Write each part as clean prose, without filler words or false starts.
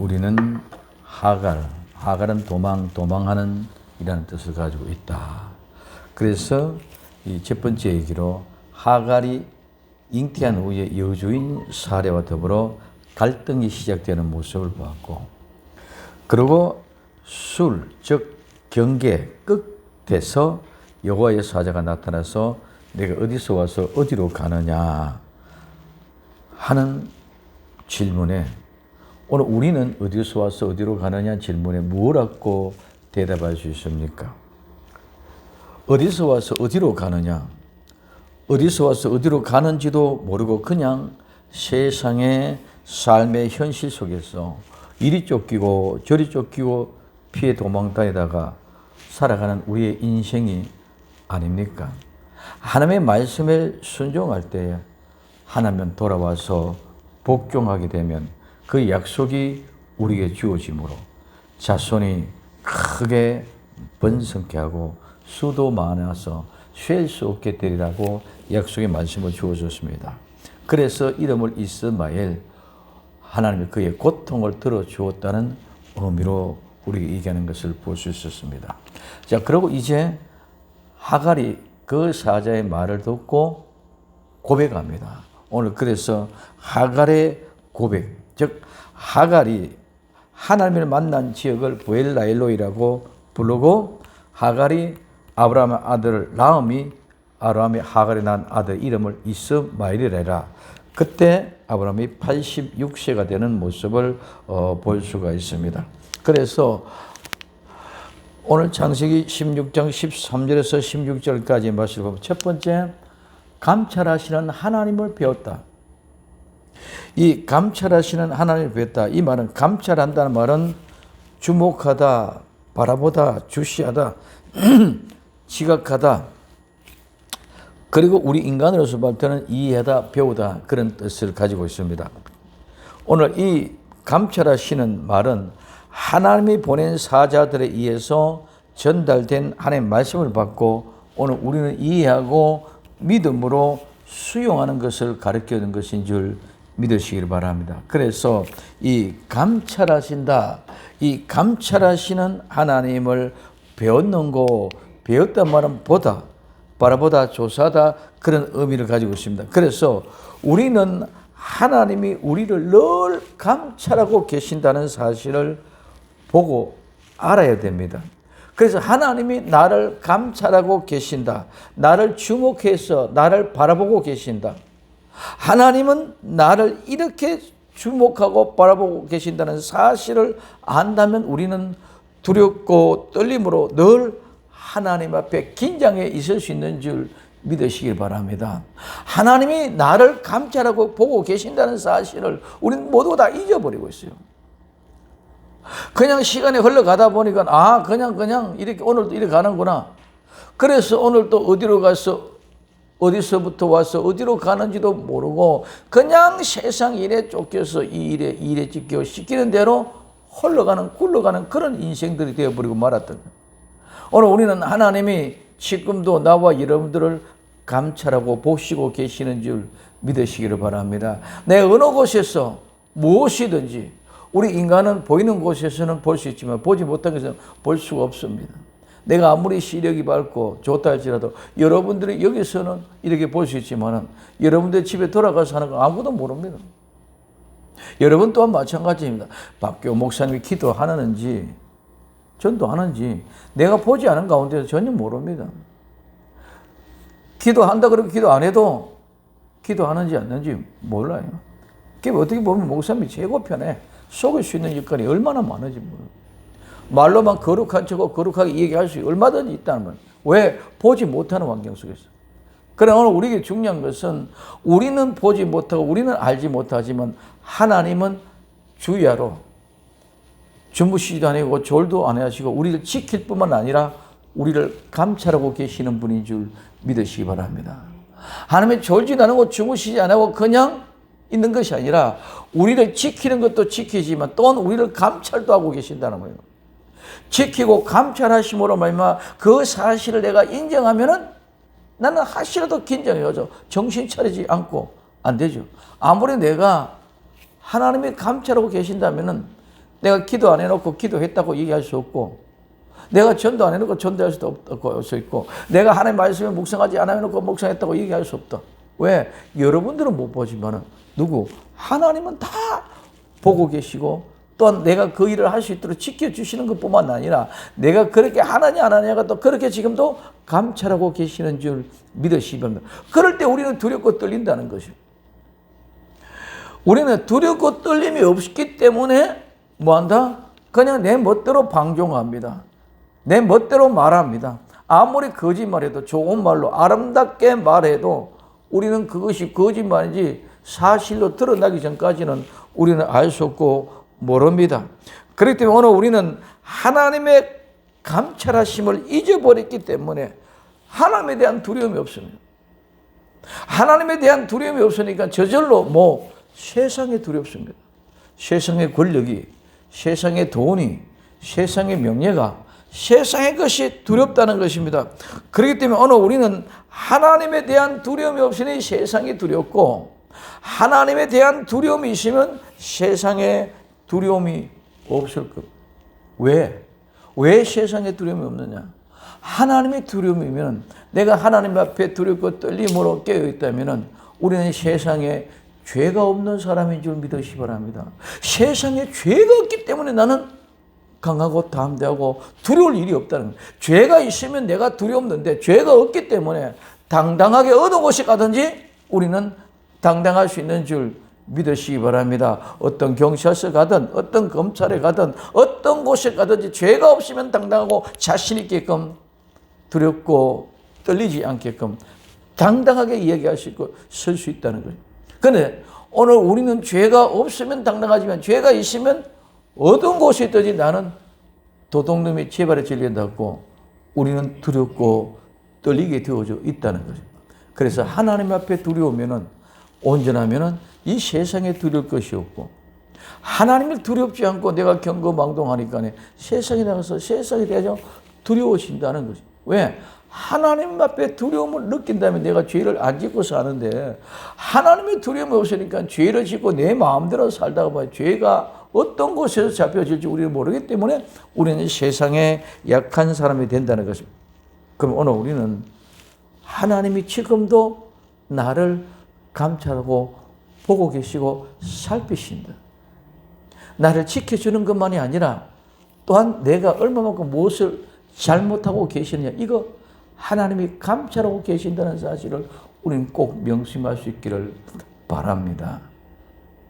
우리는 하갈은 도망하는 이라는 뜻을 가지고 있다. 그래서 이 첫 번째 얘기로 하갈이 잉태한 후에 여주인 사례와 더불어 갈등이 시작되는 모습을 보았고, 그리고 즉 경계 끝에서 여호와의 사자가 나타나서 내가 어디서 와서 어디로 가느냐 하는 질문에, 오늘 우리는 어디서 와서 어디로 가느냐 질문에 뭐라고 대답할 수 있습니까? 어디서 와서 어디로 가느냐, 어디서 와서 어디로 가는지도 모르고 그냥 세상의 삶의 현실 속에서 이리 쫓기고 저리 쫓기고 피해 도망 다니다가 살아가는 우리의 인생이 아닙니까? 하나님의 말씀에 순종할 때 하나님 돌아와서 복종하게 되면 그 약속이 우리에게 주어지므로 자손이 크게 번성케 하고 수도 많아서 쉴 수 없게 되리라고 약속의 말씀을 주어줬습니다. 그래서 이름을 이스마엘, 하나님이 그의 고통을 들어주었다는 의미로 우리가 얘기하는 것을 볼 수 있었습니다. 자, 그리고 이제 하갈이 그 사자의 말을 듣고 고백합니다. 오늘 그래서 하갈의 고백, 즉 하갈이 하나님을 만난 지역을 부엘라엘로이라고 부르고, 하갈이 아브라함의 아들 라음이 아브라함이 하갈이 낳은 아들 이름을 이스마엘이라. 그때 아브라함이 86세가 되는 모습을 볼 수가 있습니다. 그래서 오늘 창세기 16장 13절에서 16절까지 말씀을 보면, 첫 번째, 감찰하시는 하나님을 배웠다. 이 감찰하시는 하나님을 배웠다. 이 말은, 감찰한다는 말은 주목하다, 바라보다, 주시하다, 지각하다, 그리고 우리 인간으로서 볼 때는 이해하다, 배우다, 그런 뜻을 가지고 있습니다. 오늘 이 감찰하시는 말은 하나님이 보낸 사자들에 의해서 전달된 하나님의 말씀을 받고 오늘 우리는 이해하고 믿음으로 수용하는 것을 가르쳐주는 것인 줄 믿으시길 바랍니다. 그래서 이 감찰하신다, 이 감찰하시는 하나님을 배웠는 거, 배웠단 말은 보다, 바라보다, 조사하다, 그런 의미를 가지고 있습니다. 그래서 우리는 하나님이 우리를 늘 감찰하고 계신다는 사실을 보고 알아야 됩니다. 그래서 하나님이 나를 감찰하고 계신다, 나를 주목해서 나를 바라보고 계신다, 하나님은 나를 이렇게 주목하고 바라보고 계신다는 사실을 안다면 우리는 두렵고 떨림으로 늘 하나님 앞에 긴장해 있을 수 있는 줄 믿으시길 바랍니다. 하나님이 나를 감찰하고 보고 계신다는 사실을 우리는 모두 다 잊어버리고 있어요. 그냥 시간이 흘러가다 보니까 그냥 이렇게 오늘도 이렇게 가는구나. 그래서 오늘도 어디로 가서 어디서부터 와서 어디로 가는지도 모르고 그냥 세상 일에 쫓겨서 이 일에 쫓겨 시키는 대로 굴러가는 그런 인생들이 되어버리고 말았던 거예요. 오늘 우리는 하나님이 지금도 나와 여러분들을 감찰하고 보시고 계시는 줄 믿으시기를 바랍니다. 내 어느 곳에서 무엇이든지 우리 인간은 보이는 곳에서는 볼 수 있지만 보지 못한 곳에서는 볼 수가 없습니다. 내가 아무리 시력이 밝고 좋다 할지라도 여러분들이 여기서는 이렇게 볼 수 있지만 여러분들 집에 돌아가서 하는 거 아무도 모릅니다. 여러분 또한 마찬가지입니다. 박교 목사님이 기도하는지 전도하는지 내가 보지 않은 가운데서 전혀 모릅니다. 기도한다 그러고 기도 안 해도 기도하는지 않는지 몰라요. 어떻게 보면 목사님이 최고 편해. 속일 수 있는 역할이 얼마나 많은지 몰라요. 말로만 거룩한 척하고 거룩하게 얘기할 수 얼마든지 있다는 말. 왜? 보지 못하는 환경 속에서. 그러나 오늘 우리에게 중요한 것은 우리는 보지 못하고 우리는 알지 못하지만 하나님은 주야로 주무시지도 아니고 졸도 안 하시고 우리를 지킬 뿐만 아니라 우리를 감찰하고 계시는 분인 줄 믿으시기 바랍니다. 하나님이 졸지도 않고 주무시지 않고 그냥 있는 것이 아니라 우리를 지키는 것도 지키지만 또한 우리를 감찰도 하고 계신다는 거예요. 지키고 감찰하심으로 말미암아 그 사실을 내가 인정하면은 나는 하시라도 긴장해요. 정신 차리지 않고 안 되죠. 아무리 내가 하나님이 감찰하고 계신다면은 내가 기도 안 해놓고 기도했다고 얘기할 수 없고, 내가 전도 안 해놓고 전도할 수도 없고, 수 있고, 내가 하나님 말씀에 묵상하지 않아 해놓고 묵상했다고 얘기할 수 없다. 왜? 여러분들은 못 보지만은, 누구? 하나님은 다 보고 계시고, 또한 내가 그 일을 할 수 있도록 지켜주시는 것뿐만 아니라, 내가 그렇게 하나냐 안 하냐가 또 그렇게 지금도 감찰하고 계시는 줄 믿으시기 바랍니다. 그럴 때 우리는 두렵고 떨린다는 것이죠. 우리는 두렵고 떨림이 없기 때문에 뭐한다? 그냥 내 멋대로 방종합니다. 내 멋대로 말합니다. 아무리 거짓말해도, 좋은 말로 아름답게 말해도 우리는 그것이 거짓말인지 사실로 드러나기 전까지는 우리는 알 수 없고 모릅니다. 그렇기 때문에 오늘 우리는 하나님의 감찰하심을 잊어버렸기 때문에 하나님에 대한 두려움이 없습니다. 하나님에 대한 두려움이 없으니까 저절로 세상에 두렵습니다. 세상의 권력이, 세상의 돈이, 세상의 명예가, 세상의 것이 두렵다는 것입니다. 그렇기 때문에 오늘 우리는 하나님에 대한 두려움이 없으니 세상이 두렵고, 하나님에 대한 두려움이 있으면 세상에 두려움이 없을 겁니다. 왜 세상에 두려움이 없느냐? 하나님의 두려움이면, 내가 하나님 앞에 두렵고 떨림으로 깨어있다면 우리는 세상에 죄가 없는 사람인 줄 믿으시기 바랍니다. 세상에 죄가 없기 때문에 나는 강하고 담대하고 두려울 일이 없다는 거예요. 죄가 있으면 내가 두렵는데, 죄가 없기 때문에 당당하게 어느 곳에 가든지 우리는 당당할 수 있는 줄 믿으시기 바랍니다. 어떤 경찰서 가든, 어떤 검찰에 가든, 어떤 곳에 가든지 죄가 없으면 당당하고 자신 있게끔, 두렵고 떨리지 않게끔 당당하게 이야기할 수 있고 설 수 있다는 거예요. 그런데 오늘 우리는 죄가 없으면 당당하지만, 죄가 있으면 어떤 곳에 있든지 나는 도둑놈이 재발에 질린다고 우리는 두렵고 떨리게 되어져 있다는 거죠. 그래서 하나님 앞에 두려우면은, 온전하면은 이 세상에 두려울 것이 없고, 하나님을 두렵지 않고 내가 경거망동하니까 세상에 나가서 세상에 대해서 두려워진다는 거죠. 왜? 하나님 앞에 두려움을 느낀다면 내가 죄를 안 짓고 사는데, 하나님의 두려움이 없으니까 죄를 짓고 내 마음대로 살다가 보면 죄가 어떤 곳에서 잡혀질지 우리는 모르기 때문에 우리는 세상에 약한 사람이 된다는 것입니다. 그럼 오늘 우리는 하나님이 지금도 나를 감찰하고 보고 계시고 살피신다. 나를 지켜주는 것만이 아니라 또한 내가 얼마만큼 무엇을 잘못하고 계시느냐, 이거 하나님이 감찰하고 계신다는 사실을 우리는 꼭 명심할 수 있기를 바랍니다.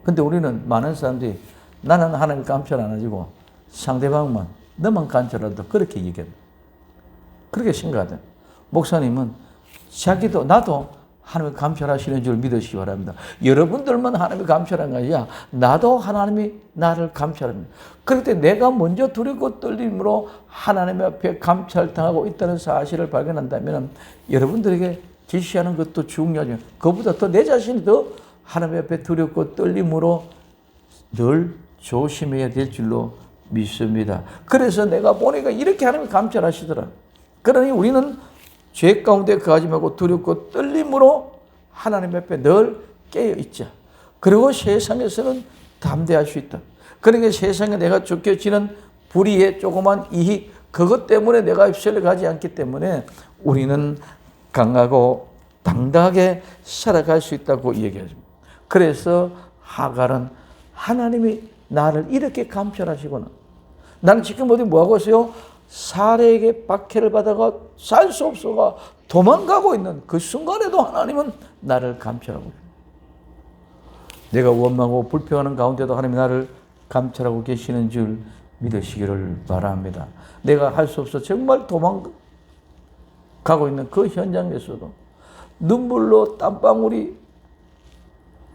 근데 우리는 많은 사람들이 나는 하나님 감찰 안 해주고 상대방만, 너만 감찰한다, 그렇게 얘기합니다. 그렇게 생각하다. 목사님은 자기도 나도 하나님이 감찰하시는 줄 믿으시기 바랍니다. 여러분들만 하나님이 감찰하는 게 아니라 나도 하나님이 나를 감찰합니다. 그럴 때 내가 먼저 두렵고 떨림으로 하나님 앞에 감찰당하고 있다는 사실을 발견한다면 여러분들에게 지시하는 것도 중요하죠. 그보다 더 내 자신이 더 하나님 앞에 두렵고 떨림으로 늘 조심해야 될 줄로 믿습니다. 그래서 내가 보니까 이렇게 하나님이 감찰하시더라. 그러니 우리는 죄 가운데 거하지 말고 두렵고 떨림으로 하나님 앞에 늘 깨어 있자. 그리고 세상에서는 담대할 수 있다. 그러니까 세상에 내가 쫓겨지는 불의의 조그만 이익, 그것 때문에 내가 입술을 가지 않기 때문에 우리는 강하고 당당하게 살아갈 수 있다고 얘기하십니다. 그래서 하갈은 하나님이 나를 이렇게 감찰하시구나. 나는 지금 어디 뭐하고 있어요? 사례에게 박해를 받아가 살 수 없어가 도망가고 있는 그 순간에도 하나님은 나를 감찰하고 있습니다. 내가 원망하고 불평하는 가운데도 하나님이 나를 감찰하고 계시는 줄 믿으시기를 바랍니다. 내가 할 수 없어 정말 도망가고 있는 그 현장에서도 눈물로 땀방울이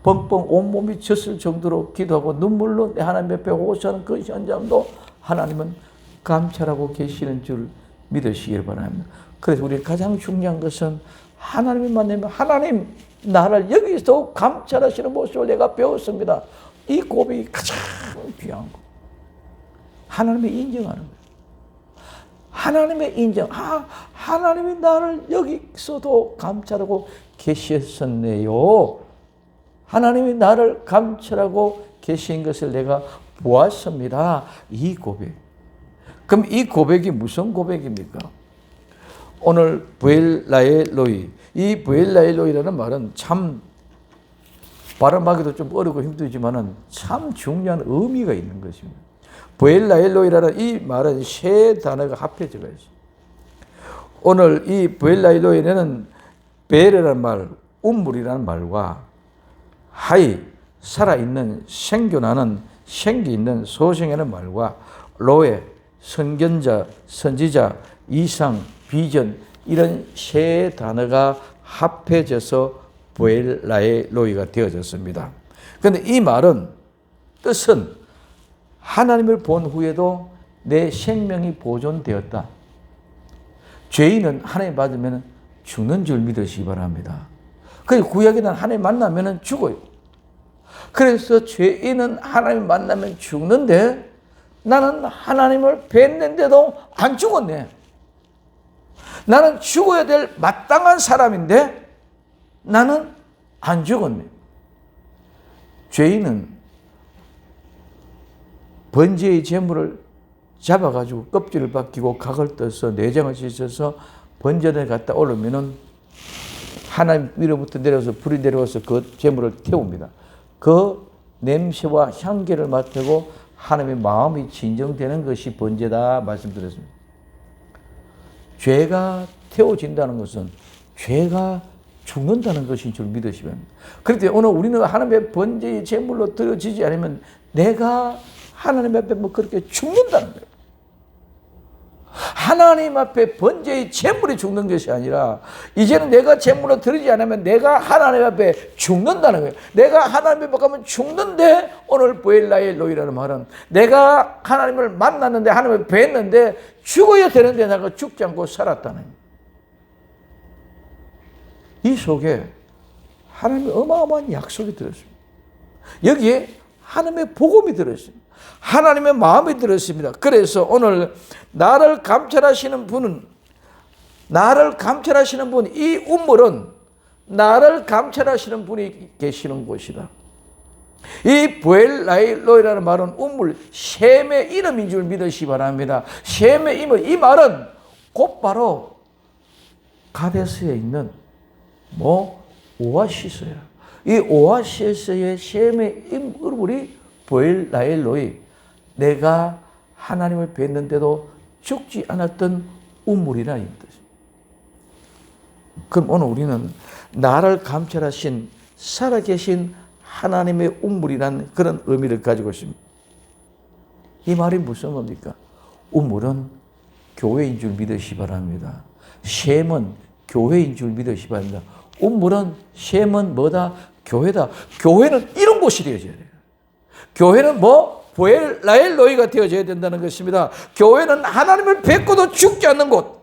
뻥뻥 온몸이 젖을 정도로 기도하고 눈물로 내 하나님 앞에 호소하는 그 현장도 하나님은 감찰하고 계시는 줄 믿으시길 바랍니다. 그래서 우리 가장 중요한 것은 하나님이 만나면 하나님 나를 여기서 감찰하시는 모습을 내가 배웠습니다. 이 고백이 가장 귀한 거. 하나님이 인정하는 거예요. 하나님의 인정. 하나님이 나를 여기서도 감찰하고 계셨었네요. 하나님이 나를 감찰하고 계신 것을 내가 보았습니다. 이 고백. 그럼 이 고백이 무슨 고백입니까? 오늘 브엘라엘로이, 이 브엘라엘로이라는 말은 참 발음하기도 좀 어렵고 힘들지만은 참 중요한 의미가 있는 것입니다. 브엘라엘로이라는 이 말은 세 단어가 합해져 있어요. 오늘 이 브엘라엘로이는 베르라는 말, 운물이라는 말과 하이, 살아있는, 생겨나는, 생기 있는, 소생하는 말과 로에, 선견자, 선지자, 이상, 비전, 이런 세 단어가 합해져서 브엘라엘로이가 되어졌습니다. 그런데 이 말은, 뜻은 하나님을 본 후에도 내 생명이 보존되었다. 죄인은 하나님 받으면 죽는 줄 믿으시기 바랍니다. 그래서 구약에는 하나님 만나면 죽어요. 그래서 죄인은 하나님 만나면 죽는데 나는 하나님을 뵀는데도 안 죽었네. 나는 죽어야 될 마땅한 사람인데 나는 안 죽었네. 죄인은 번제의 제물을 잡아가지고 껍질을 벗기고 각을 떠서 내장을 씻어서 번제를 갖다 올리면은 하나님 위로부터 내려서 불이 내려와서 그 제물을 태웁니다. 그 냄새와 향기를 맡고 하나님의 마음이 진정되는 것이 번제다 말씀드렸습니다. 죄가 태워진다는 것은 죄가 죽는다는 것인 줄 믿으시면 합니다. 그런데 오늘 우리는 하나님의 번제의 제물로 드려지지 않으면 내가 하나님 앞에 뭐 그렇게 죽는다는 거예요. 하나님 앞에 번제의 제물이 죽는 것이 아니라 이제는 내가 제물로 드리지 않으면 내가 하나님 앞에 죽는다는 거예요. 내가 하나님 앞에 가면 죽는데 오늘 브엘라엘로이라는 말은 내가 하나님을 만났는데 하나님을 뵀는데 죽어야 되는데 내가 죽지 않고 살았다는 거예요. 이 속에 하나님의 어마어마한 약속이 들었습니다. 여기에 하나님의 복음이 들었습니다. 하나님의 마음이 들었습니다. 그래서 오늘 나를 감찰하시는 분, 이 운물은 나를 감찰하시는 분이 계시는 곳이다. 이 브엘라엘로이라는 말은 운물, 셈의 이름인 줄 믿으시기 바랍니다. 셈의 이름, 이 말은 곧바로 가데스에 있는 오아시스야. 이 오아시스의 셈의 이름이 브엘라엘로이, 내가 하나님을 뵀는데도 죽지 않았던 운물이라는 뜻입니다. 그럼 오늘 우리는 나를 감찰하신 살아계신 하나님의 운물이라는 그런 의미를 가지고 있습니다. 이 말이 무슨 겁니까? 운물은 교회인 줄 믿으시기 바랍니다. 셈은 교회인 줄 믿으시기 바랍니다. 운물은, 셈은 뭐다? 교회다. 교회는 이런 곳이 되어져야 돼요. 교회는 브엘라엘로이가 되어져야 된다는 것입니다. 교회는 하나님을 뵙고도 죽지 않는 곳.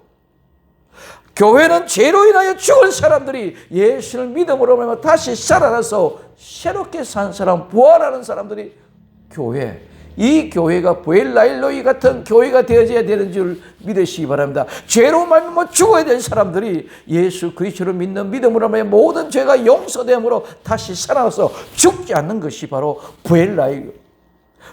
교회는 죄로 인하여 죽은 사람들이 예수를 믿음으로 말하면 다시 살아나서 새롭게 산 사람, 부활하는 사람들이 교회. 이 교회가 브엘라엘로이 같은 교회가 되어져야 되는 줄 믿으시기 바랍니다. 죄로 말미암아 죽어야 될 사람들이 예수 그리스도를 믿는 믿음으로 말미암아 모든 죄가 용서됨으로 다시 살아나서 죽지 않는 것이 바로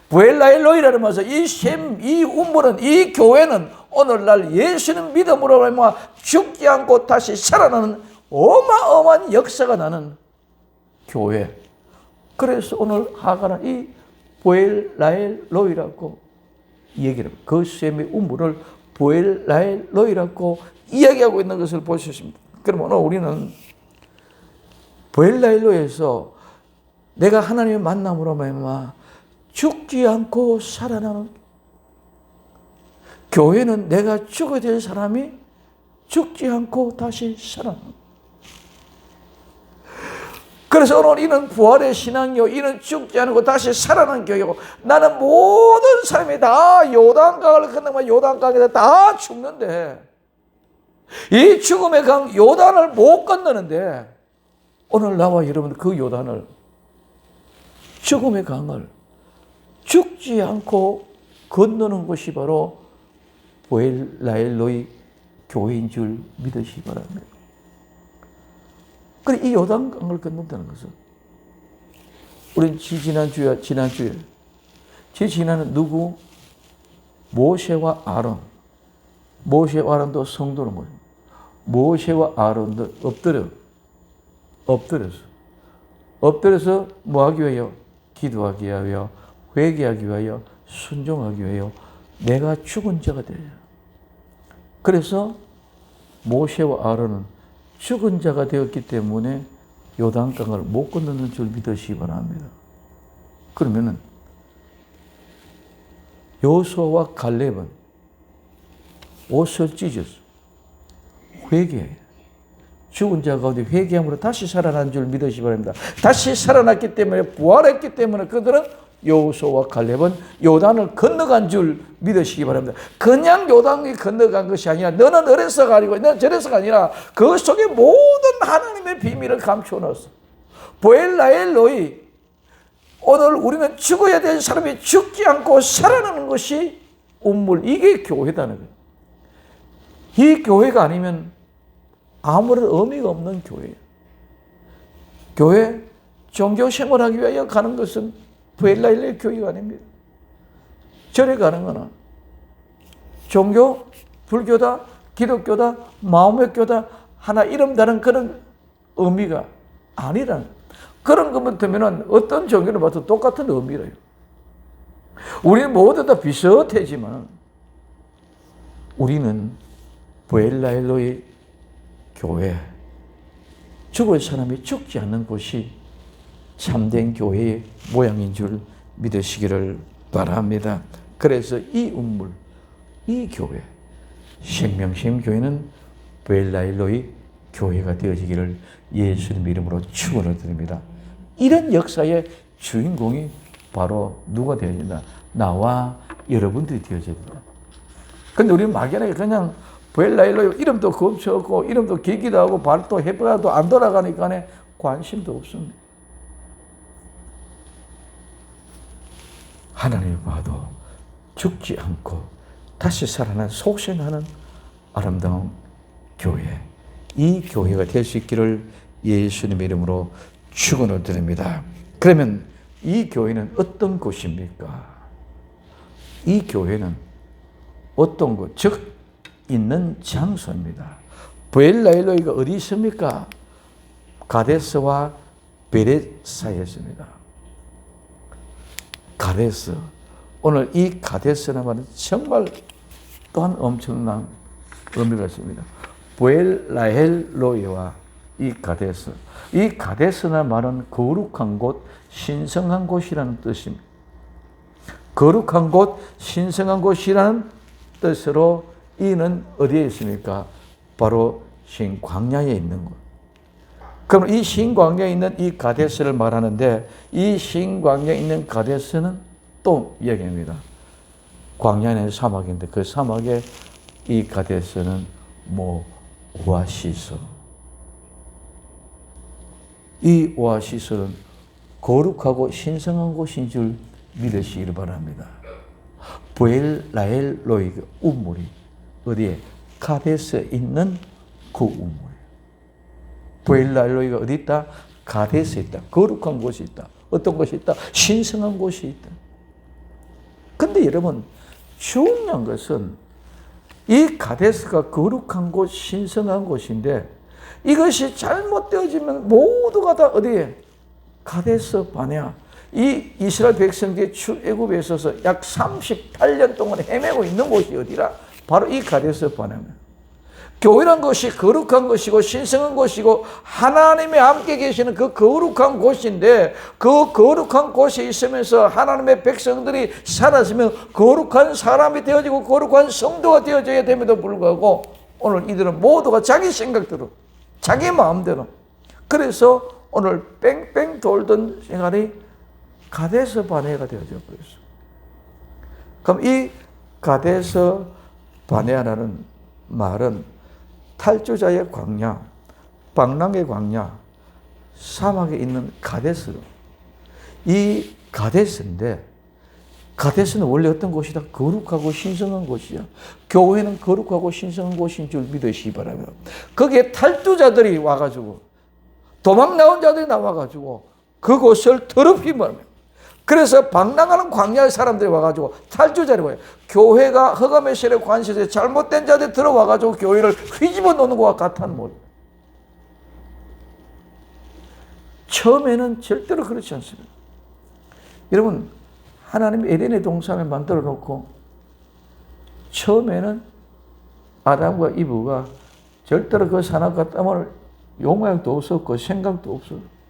브엘라엘로이라는 말에서 이 운물은, 이 교회는 오늘날 예수는 믿음으로 말미암아 죽지 않고 다시 살아나는 어마어마한 역사가 나는 교회. 그래서 오늘 하가는 이 브엘라엘로이라고 얘기를 합니다. 그 셈의 운물을 브엘라엘로이라고 이야기하고 있는 것을 볼 수 있습니다. 그럼 오늘 우리는 브엘라엘로에서 내가 하나님의 만남으로 말미암아 죽지 않고 살아나는, 교회는 내가 죽어야 될 사람이 죽지 않고 다시 살아나는. 그래서 오늘 이는 부활의 신앙이요, 이는 죽지 않고 다시 살아나는 교회고, 나는 모든 사람이 다 요단강을 건너면 요단강에다 다 죽는데 이 죽음의 강 요단을 못 건너는데 오늘 나와 여러분 그 요단을, 죽음의 강을 죽지 않고 건너는 것이 바로 브엘라엘로이 교회인 줄 믿으시기 바랍니다. 그래, 이 요단강을 건넌다는 것은 우리는 지난주에 지지나는 누구? 모세와 아론. 모세와 아론도 성도는 뭐예요? 모세와 아론도 엎드려서 뭐 하기 위하여? 기도하기 위하여, 회개하기 위하여, 순종하기 위하여 내가 죽은 자가 되어요. 그래서 모세와 아론은 죽은 자가 되었기 때문에 요단강을 못 건너는 줄 믿으시기 바랍니다. 그러면은 여호수아와 갈렙은 옷을 찢었어. 회개해. 죽은 자 가운데 회개함으로 다시 살아난 줄 믿으시기 바랍니다. 다시 살아났기 때문에, 부활했기 때문에 그들은 여호수아와 갈렙은 요단을 건너간 줄 믿으시기 바랍니다. 그냥 요단이 건너간 것이 아니라 너는 어려서가 아니고 너는 저래서가 아니라 그 속에 모든 하나님의 비밀을 감추어 넣었어. 보엘라엘 로이, 오늘 우리는 죽어야 될 사람이 죽지 않고 살아나는 것이 운물, 이게 교회다는 거예요. 이 교회가 아니면 아무런 의미가 없는 교회예요. 교회 종교 생활하기 위하여 가는 것은 보엘라엘의 교회가 아닙니다. 절에 가는 거나 종교, 불교다, 기독교다, 마음의 교다, 하나 이름 다른 그런 의미가 아니라는, 그런 것만 들면 어떤 종교를 봐도 똑같은 의미래요. 우리는 모두 다 비슷하지만 우리는 보엘라엘로의 교회, 죽을 사람이 죽지 않는 곳이 참된 교회의 모양인 줄 믿으시기를 바랍니다. 그래서 이 운물, 이 교회, 생명샘 교회는 보엘라엘로의 교회가 되어지기를 예수님 이름으로 축원을 드립니다. 이런 역사의 주인공이 바로 누가 되어야 된다? 나와 여러분들이 되어져야 된다. 근데 우리는 막연하게 그냥 보엘라엘로 이름도 겁없고 이름도 길기도 하고 발도 해봐도 안 돌아가니까 관심도 없습니다. 하나님을 봐도 죽지 않고 다시 살아난 속생하는 아름다운 교회, 이 교회가 될 수 있기를 예수님의 이름으로 축원을 드립니다. 그러면 이 교회는 어떤 곳입니까? 이 교회는 어떤 곳, 즉 있는 장소입니다. 보엘라엘로이가 어디 있습니까? 가데스와 베렛 사이에 있습니다. 가데스. 오늘 이 가데스라는 말은 정말 또한 엄청난 의미가 있습니다. 보엘라헬로이와 이 가데스. 이 가데스라는 말은 거룩한 곳, 신성한 곳이라는 뜻입니다. 거룩한 곳, 신성한 곳이라는 뜻으로 이는 어디에 있습니까? 바로 신광야에 있는 곳. 그럼 이 신광야에 있는 이 가데스를 말하는데, 이 신광야에 있는 가데스는 또 이야기합니다. 광야는 사막인데 그 사막에 이 가데스는 오아시스. 이 오아시스는 거룩하고 신성한 곳인 줄 믿으시기를 바랍니다. 보엘라엘로이 우물이 어디에? 가데스에 있는 그 우물. 보엘라엘로이가 어디 있다? 가데스에 있다. 거룩한 곳이 있다. 어떤 곳이 있다? 신성한 곳이 있다. 근데 여러분, 중요한 것은 이 가데스가 거룩한 곳, 신성한 곳인데 이것이 잘못되어지면 모두가 다 어디에? 가데스 바네아. 이 이스라엘 백성들이 출애굽에 있어서 약 38년 동안 헤매고 있는 곳이 어디라? 바로 이 가데스 바네아입니다. 교회란 것이 거룩한 것이고 신성한 곳이고 하나님이 함께 계시는 그 거룩한 곳인데, 그 거룩한 곳에 있으면서 하나님의 백성들이 살았으면 거룩한 사람이 되어지고 거룩한 성도가 되어져야 됨에도 불구하고 오늘 이들은 모두가 자기 생각대로, 자기 마음대로, 그래서 오늘 뺑뺑 돌던 생활이 가데스 바네아가 되어져 버렸어. 그럼 이 가데스 바네아라는 말은 탈주자의 광야, 방랑의 광야, 사막에 있는 가데스. 이 가데스인데, 가데스는 원래 어떤 곳이다? 거룩하고 신성한 곳이야. 교회는 거룩하고 신성한 곳인 줄 믿으시기 바랍니다. 거기에 탈주자들이 와가지고, 도망 나온 자들이 나와가지고 그곳을 더럽히면 그래서 방랑하는 광야의 사람들이 와가지고 탈주자를 보여요. 교회가 허감의 실에 관시에서 잘못된 자들이 들어와가지고 교회를 휘집어 놓는 것과 같다는 말. 처음에는 절대로 그렇지 않습니다. 여러분, 하나님이 에덴의 동산을 만들어 놓고 처음에는 아담과 이브가 절대로 그 산악과 땀을 용량도 없었고 생각도 없었고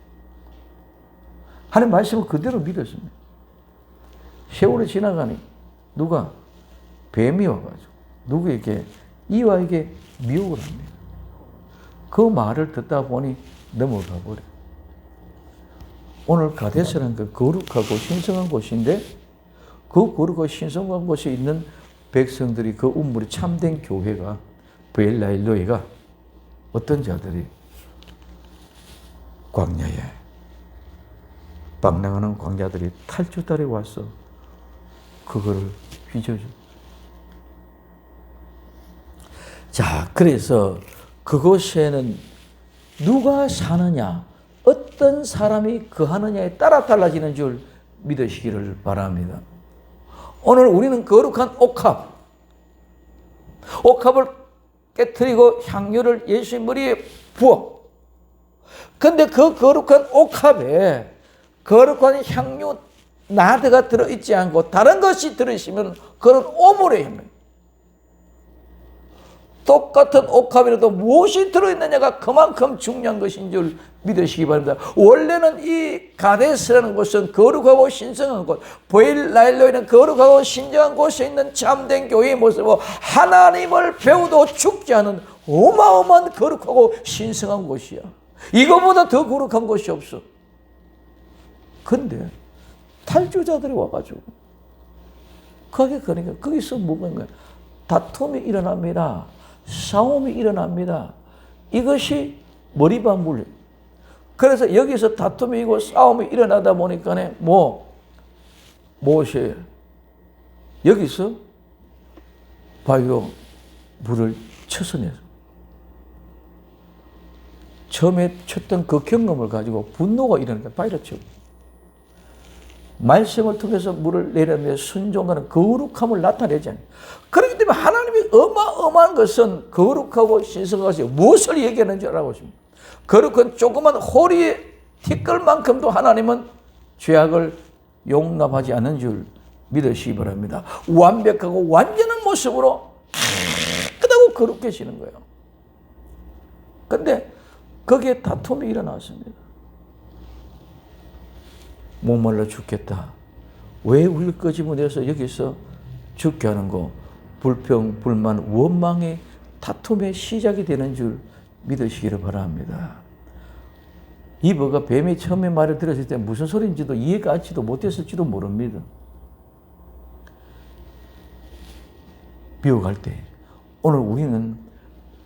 하나님 말씀을 그대로 믿었습니다. 세월이 지나가니 누가? 뱀이 와가지고 누구에게? 이와에게 미혹을 합니다. 그 말을 듣다 보니 넘어가 버려요. 오늘 가데스라는 그 거룩하고 신성한 곳인데 그 거룩하고 신성한 곳에 있는 백성들이 그 우물이 참된 교회가 브엘라일로이가 어떤 자들이 광야에 방랑하는 광야들이 탈주달에 와서 그거를 휘저죠. 자, 그래서 그곳에는 누가 사느냐, 어떤 사람이 거하느냐에 따라 달라지는 줄 믿으시기를 바랍니다. 오늘 우리는 거룩한 옥합을 깨뜨리고 향유를 예수의 머리에 부어. 근데 그 거룩한 옥합에 거룩한 향유 나드가 들어있지 않고 다른 것이 들어있으면 그런 오물의 향유. 똑같은 옥합이라도 무엇이 들어있느냐가 그만큼 중요한 것인 줄 믿으시기 바랍니다. 원래는 이 가데스라는 곳은 거룩하고 신성한 곳, 브엘라일로이는 거룩하고 신성한 곳에 있는 참된 교회의 모습으로 하나님을 배우도 죽지 않은 어마어마한 거룩하고 신성한 곳이야. 이거보다 더 거룩한 곳이 없어. 근데 탈주자들이 와가지고 그러니까 거기서 뭐가 다툼이 일어납니다. 싸움이 일어납니다. 이것이 머리반불. 그래서 여기서 다툼이 있고 싸움이 일어나다 보니까 모세 여기서 바위로 물을 쳐서내서 처음에 쳤던 그 경험을 가지고 분노가 일어나니까 바위로 쳐. 말씀을 통해서 물을 내려면 순종하는 거룩함을 나타내지 않아요. 그렇기 때문에 하나님이 어마어마한 것은 거룩하고 신성한 것이 무엇을 얘기하는지 알아보고 있습니다. 거룩한 조그만 호리의 티끌만큼도 하나님은 죄악을 용납하지 않는 줄 믿으시기 바랍니다. 완벽하고 완전한 모습으로 깨끗하고 거룩해지는 거예요. 그런데 거기에 다툼이 일어났습니다. 목말라 죽겠다. 왜 우리를 끄집어내서 여기서 죽게 하는 거? 불평, 불만, 원망의 다툼의 시작이 되는 줄 믿으시기를 바랍니다. 이브가 뱀이 처음에 말을 들었을 때 무슨 소리인지도 이해가 하지도 못했을지도 모릅니다. 미혹할 때 오늘 우리는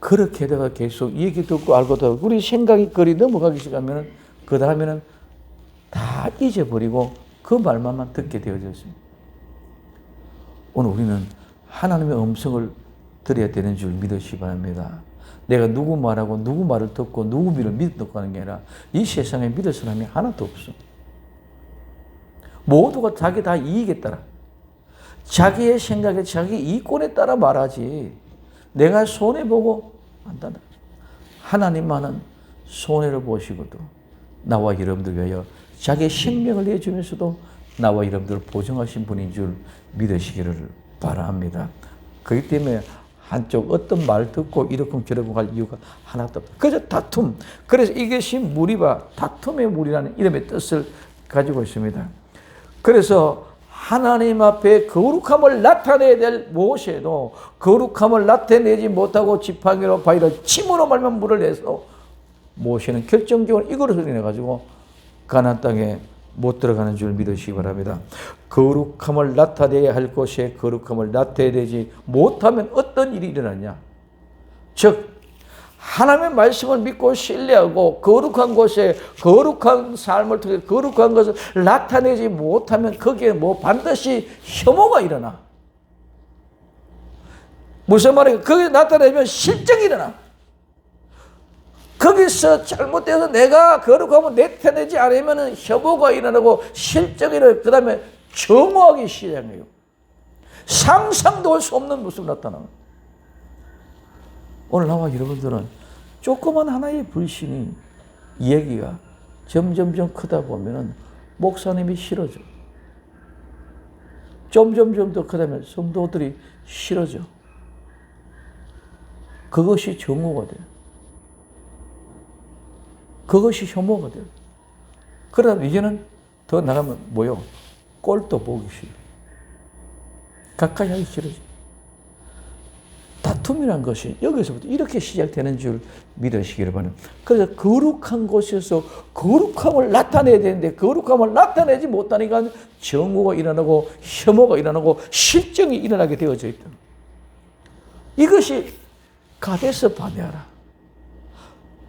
그렇게다가 계속 얘기 듣고 알고 또 우리 생각이 거리 넘어가기 시작하면 그 다음에는 다 잊어버리고 그 말만 듣게 되어졌습니다. 오늘 우리는 하나님의 음성을 들어야 되는 줄 믿으시기 바랍니다. 내가 누구 말하고 누구 말을 듣고 누구 말을 믿고 하는 게 아니라 이 세상에 믿을 사람이 하나도 없어. 모두가 자기 다 이익에 따라 자기의 생각에 자기 이권에 따라 말하지 내가 손해보고 안단다. 하나님만은 손해를 보시고도 나와 여러분들 위하여 자기의 생명을 내주면서도 나와 여러분들을 보증하신 분인 줄 믿으시기를 바랍니다. 그렇기 때문에 한쪽 어떤 말 듣고 이러쿵 저러쿵 할 이유가 하나도 없다. 그래서 다툼. 그래서 이것이 무리바, 다툼의 무리라는 이름의 뜻을 가지고 있습니다. 그래서 하나님 앞에 거룩함을 나타내야 될 모세도 거룩함을 나타내지 못하고 지팡이로 바위로 침으로 말면 물을 내서 모세는 결정적으로 이거를 인해가지고 가나안 땅에 못 들어가는 줄 믿으시기 바랍니다. 거룩함을 나타내야 할 곳에 거룩함을 나타내지 못하면 어떤 일이 일어나냐? 즉 하나님의 말씀을 믿고 신뢰하고 거룩한 곳에 거룩한 삶을 통해 거룩한 것을 나타내지 못하면 거기에 반드시 혐오가 일어나. 무슨 말이에요? 거기에 나타내면 실정이 일어나. 거기서 잘못돼서 내가 거룩하면 내태내지 않으면 혐오가 일어나고 실적이 일어나고 그 다음에 정오하기 시작해요. 상상도 할 수 없는 모습이 나타나요. 오늘 나와 여러분들은 조그만 하나의 불신이 얘기가 점점점 크다 보면은 목사님이 싫어져. 점점점 더 크다면 성도들이 싫어져. 그것이 정오가 돼요. 그것이 혐오가 돼요. 그러다 이제는 더 나가면 뭐요? 꼴도 보기 싫어. 가까이 하기 싫어져. 다툼이란 것이 여기서부터 이렇게 시작되는 줄 믿으시기를 바랍니다. 그래서 거룩한 곳에서 거룩함을 나타내야 되는데 거룩함을 나타내지 못하니까 정오가 일어나고 혐오가 일어나고 실정이 일어나게 되어져 있다. 이것이 가데스 바네아라.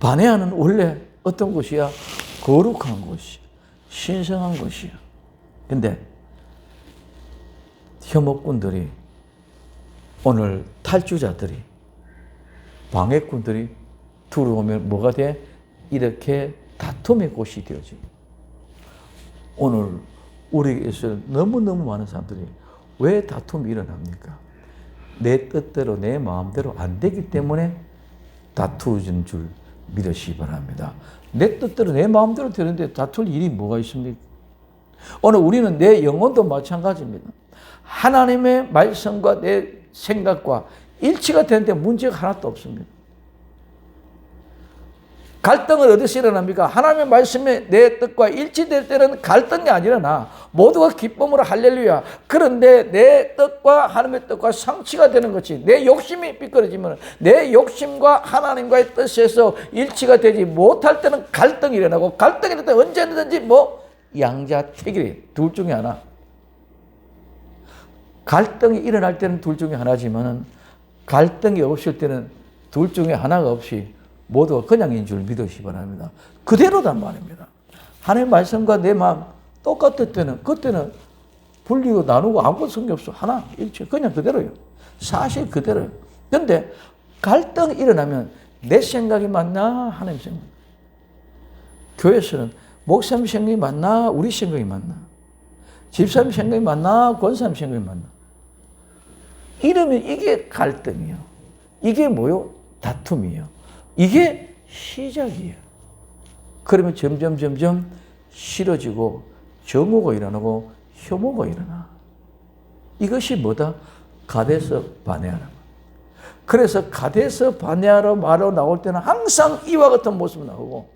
바네아는 원래 어떤 곳이야? 거룩한 곳이야. 신성한 곳이야. 근데 혐오꾼들이 오늘 탈주자들이 방해꾼들이 들어오면 뭐가 돼? 이렇게 다툼의 곳이 되어지. 오늘 우리에서 너무너무 많은 사람들이 왜 다툼이 일어납니까? 내 뜻대로 내 마음대로 안 되기 때문에 다투는 줄 믿으시기 바랍니다. 내 뜻대로 내 마음대로 되는데 다툴 일이 뭐가 있습니까? 오늘 우리는 내 영혼도 마찬가지입니다. 하나님의 말씀과 내 생각과 일치가 되는데 문제가 하나도 없습니다. 갈등은 어디서 일어납니까? 하나님의 말씀에 내 뜻과 일치될 때는 갈등이 안 일어나. 모두가 기쁨으로 할렐루야. 그런데 내 뜻과 하나님의 뜻과 상치가 되는 것이 내 욕심이 삐뚤어지면 내 욕심과 하나님과의 뜻에서 일치가 되지 못할 때는 갈등이 일어나고 갈등이 일어날 때 언제든지 뭐 양자택일이 둘 중에 하나. 갈등이 일어날 때는 둘 중에 하나지만 갈등이 없을 때는 둘 중에 하나가 없이 모두가 그냥인 줄 믿으시기 바랍니다. 그대로단 말입니다. 하나님의 말씀과 내 마음 똑같을 때는 그때는 분리고 나누고 아무것도 성경 없어. 하나 일체 그냥 그대로예요. 사실 그대로예요. 그런데 갈등이 일어나면 내 생각이 맞나 하나님 생각. 교회에서는 목사님 생각이 맞나 우리 생각이 맞나. 집사님 생각이 맞나 권사님 생각이 맞나. 이러면 이게 갈등이에요. 이게 뭐요? 다툼이에요. 이게 시작이에요. 그러면 점점 싫어지고 정오가 일어나고 혐오가 일어나. 이것이 뭐다? 가데스 바네아라. 그래서 가데스 바네아로 말로 나올 때는 항상 이와 같은 모습이 나오고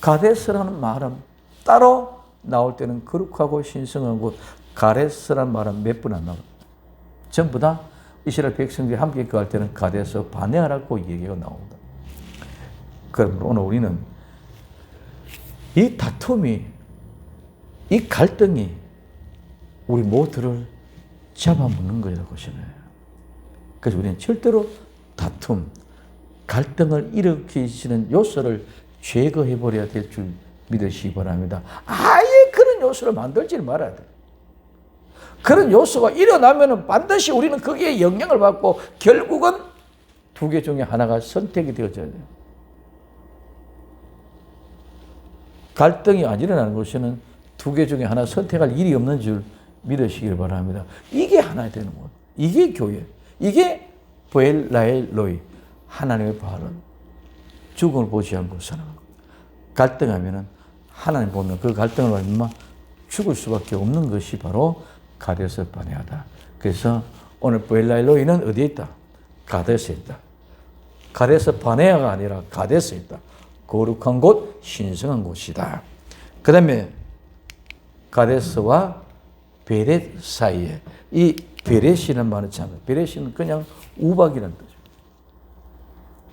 가데스라는 말은 따로 나올 때는 거룩하고 신성한 곳 가데스라는 말은 몇 번 안 나옵니다. 전부 다 이스라엘 백성들이 함께 거할 때는 가데스 바네아라고 얘기가 나옵니다. 그럼 오늘 우리는 이 다툼이 이 갈등이 우리 모두를 잡아먹는 거라고 보시나요? 그래서 우리는 절대로 다툼, 갈등을 일으키시는 요소를 제거해버려야 될 줄 믿으시기 바랍니다. 아예 그런 요소를 만들지는 말아야 돼요. 그런 요소가 일어나면 반드시 우리는 거기에 영향을 받고 결국은 두 개 중에 하나가 선택이 되어져야 돼요. 갈등이 안 일어나는 곳에는 두 개 중에 하나 선택할 일이 없는 줄 믿으시길 바랍니다. 이게 하나 되는 것. 이게 교회. 이게 보엘라엘로이. 하나님의 발언. 죽음을 보지 않고 살아가는 것. 갈등하면은 하나님 보면 그 갈등을 얼마 죽을 수밖에 없는 것이 바로 가데스 바네아다. 그래서 오늘 보엘라엘로이는 어디에 있다? 가데스에 있다. 가데스 바네아가 아니라 가데스에 있다. 거룩한 곳, 신성한 곳이다. 그 다음에 가데스와 베렛 사이에 이 베렛이라는 말은 참 베렛은 그냥 우박이라는 뜻이에요.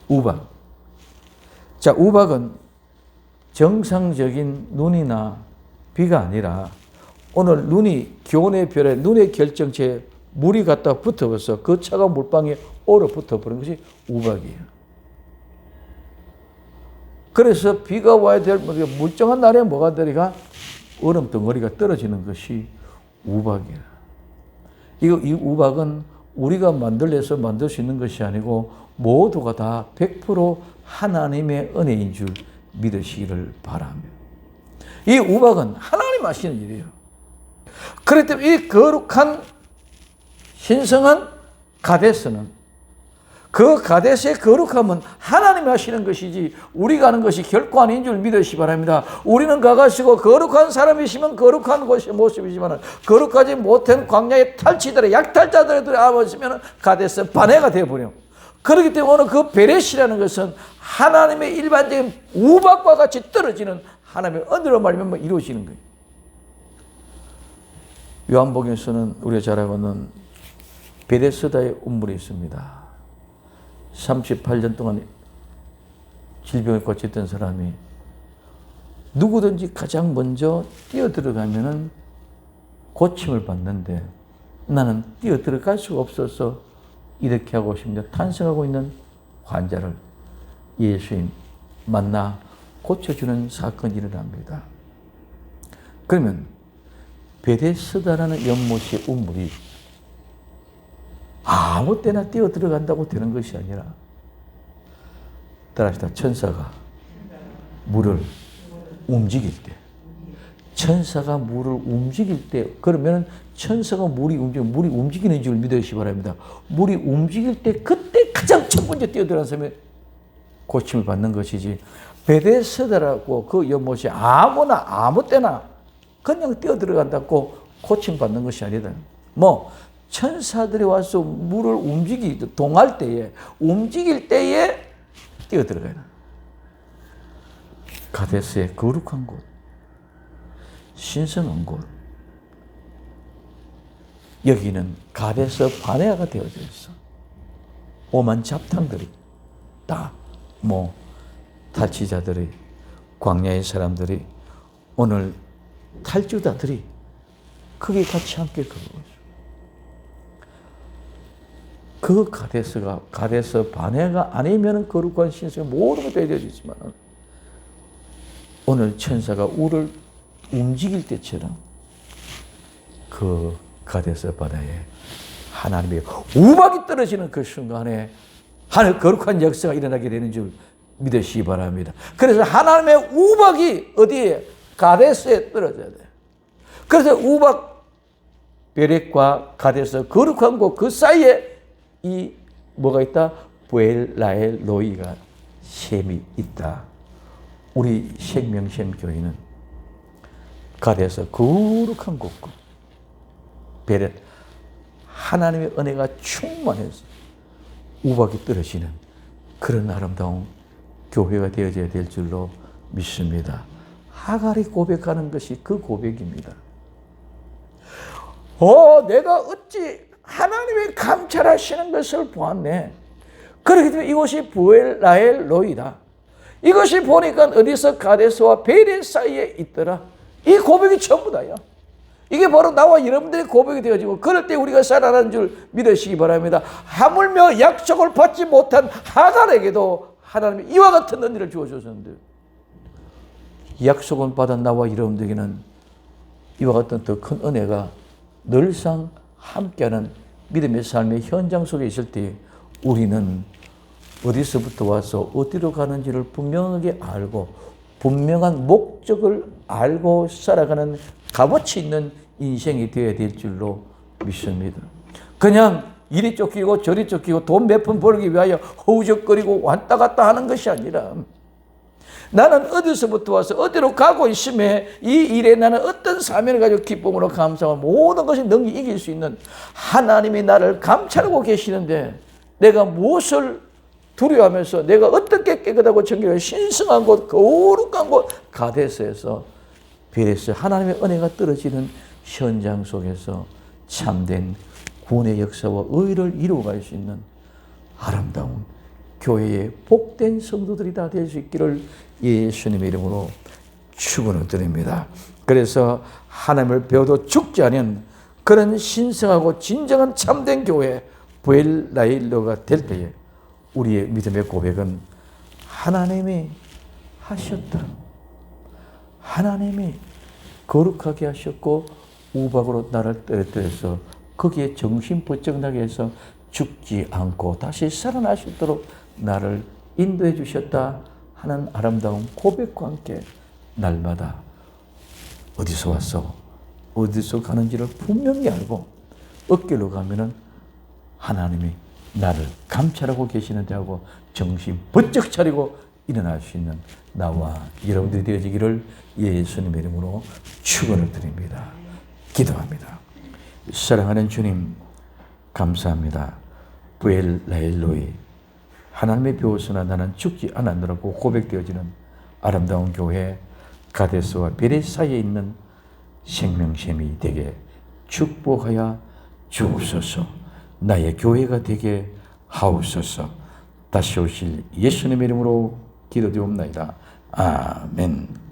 우박. 자, 우박은 정상적인 눈이나 비가 아니라 오늘 눈이 기온의 별에 눈의 결정체에 물이 갖다 붙어서 그 차가운 물방에 얼어붙어 버린 것이 우박이에요. 그래서 비가 와야 될 물정한 날에 뭐가 되리가 얼음 덩어리가 떨어지는 것이 우박이에요. 이 우박은 우리가 만들려서 만들 수 있는 것이 아니고 모두가 다 100% 하나님의 은혜인 줄 믿으시기를 바랍니다. 이 우박은 하나님 하시는 일이에요. 그렇기 때문에 이 거룩한 신성한 가데스는 그 가데스의 거룩함은 하나님이 하시는 것이지 우리가 하는 것이 결코 아닌 줄 믿으시기 바랍니다. 우리는 가가시고 거룩한 사람이시면 거룩한 모습이지만 거룩하지 못한 광야의 탈취들의 약탈자들의 아버지면 가데스 반해가 되어버려. 그렇기 때문에 오늘 그 베렛이라는 것은 하나님의 일반적인 우박과 같이 떨어지는 하나님의 은혜로 말미암아 이루어지는 거예요. 요한복음에서는 우리가 잘 알고 있는 베데스다의 운물이 있습니다. 38년 동안 질병에 고쳤던 사람이 누구든지 가장 먼저 뛰어들어가면은 고침을 받는데 나는 뛰어들어갈 수가 없어서 이렇게 하고 싶냐 탄생하고 있는 환자를 예수님 만나 고쳐주는 사건이 일어납니다. 그러면 베데스다라는 연못의 우물이 아무 때나 뛰어 들어간다고 되는 것이 아니라 따라합시다. 천사가 물을 움직일 때 천사가 물을 움직일 때 그러면 천사가 물이 움직이는 줄 믿으시기 바랍니다. 물이 움직일 때 그때 가장 첫 번째 뛰어들어간 사람이 고침을 받는 것이지 베데스다라고 그 연못이 아무나 아무 때나 그냥 뛰어들어간다고 고침 받는 것이 아니다. 천사들이 와서 물을 움직일 때에 뛰어들어가요. 가데스의 거룩한 곳, 신성한 곳. 여기는 가데스 바네아가 되어져 있어. 오만 잡탕들이 다 탈취자들이 광야의 사람들이 오늘 탈주자들이 거기 같이 함께 걸어오죠. 그 가데스 바네아가 아니면 거룩한 신성이 모든 것이 되어지지만 오늘 천사가 우를 움직일 때처럼 그 가데스 바다에 하나님의 우박이 떨어지는 그 순간에 하늘 거룩한 역사가 일어나게 되는 줄 믿으시기 바랍니다. 그래서 하나님의 우박이 어디에? 가데스에 떨어져야 돼요. 그래서 우박 베렛과 가데스 거룩한 곳 그 사이에 이 뭐가 있다? 부엘라엘 로이가 셈이 있다. 우리 생명샘 교회는 가데스 거룩한 곳과 베렛 하나님의 은혜가 충만해서 우박이 떨어지는 그런 아름다운 교회가 되어져야 될 줄로 믿습니다. 하갈이 고백하는 것이 그 고백입니다. 내가 어찌 하나님의 감찰하시는 것을 보았네. 그렇기 때문에 이곳이 부엘라엘 로이다. 이것이 보니까 어디서 가데스와 베렛 사이에 있더라. 이 고백이 전부 다요. 이게 바로 나와 여러분들의 고백이 되어지고 그럴 때 우리가 살아나는 줄 믿으시기 바랍니다. 하물며 약속을 받지 못한 하갈에게도 하나님이 이와 같은 은혜를 주어주셨는데 약속을 받은 나와 여러분들에게는 이와 같은 더 큰 은혜가 늘상 함께하는 믿음의 삶의 현장 속에 있을 때 우리는 어디서부터 와서 어디로 가는지를 분명하게 알고 분명한 목적을 알고 살아가는 값어치 있는 인생이 되어야 될 줄로 믿습니다. 그냥 이리 쫓기고 저리 쫓기고 돈 몇 푼 벌기 위하여 허우적거리고 왔다 갔다 하는 것이 아니라 나는 어디서부터 와서 어디로 가고 있음에 이 일에 나는 어떤 사명을 가지고 기쁨으로 감사하고 모든 것이 능히 이길 수 있는 하나님이 나를 감찰하고 계시는데 내가 무엇을 두려워하면서 내가 어떻게 깨끗하고 정결하고 신성한 곳 거룩한 곳 가데스에서 베레스 하나님의 은혜가 떨어지는 현장 속에서 참된 구원의 역사와 의를 이루어갈 수 있는 아름다운 교회의 복된 성도들이 다 될 수 있기를 예수님의 이름으로 축원을 드립니다. 그래서 하나님을 배워도 죽지 않은 그런 신성하고 진정한 참된 교회 부엘라엘로가 될 때에 우리의 믿음의 고백은 하나님이 하셨다. 하나님이 거룩하게 하셨고 우박으로 나를 떨어뜨려서 거기에 정신 번쩍 나게 해서 죽지 않고 다시 살아날 수 있도록 나를 인도해 주셨다 하는 아름다운 고백과 함께 날마다 어디서 왔어? 어디서 가는지를 분명히 알고 어깨로 가면은 하나님이 나를 감찰하고 계시는데 하고 정신 번쩍 차리고 일어날 수 있는 나와 여러분들이 되어지기를 예수님의 이름으로 축원을 드립니다. 기도합니다. 사랑하는 주님 감사합니다. 부엘라엘로이 하나님의 배우서나 나는 죽지 않았노라고 고백되어지는 아름다운 교회 가데스와 베레 사이에 있는 생명샘이 되게 축복하여 주옵소서. 나의 교회가 되게 하옵소서. 다시 오실 예수님의 이름으로 기도드리옵나이다. 아멘.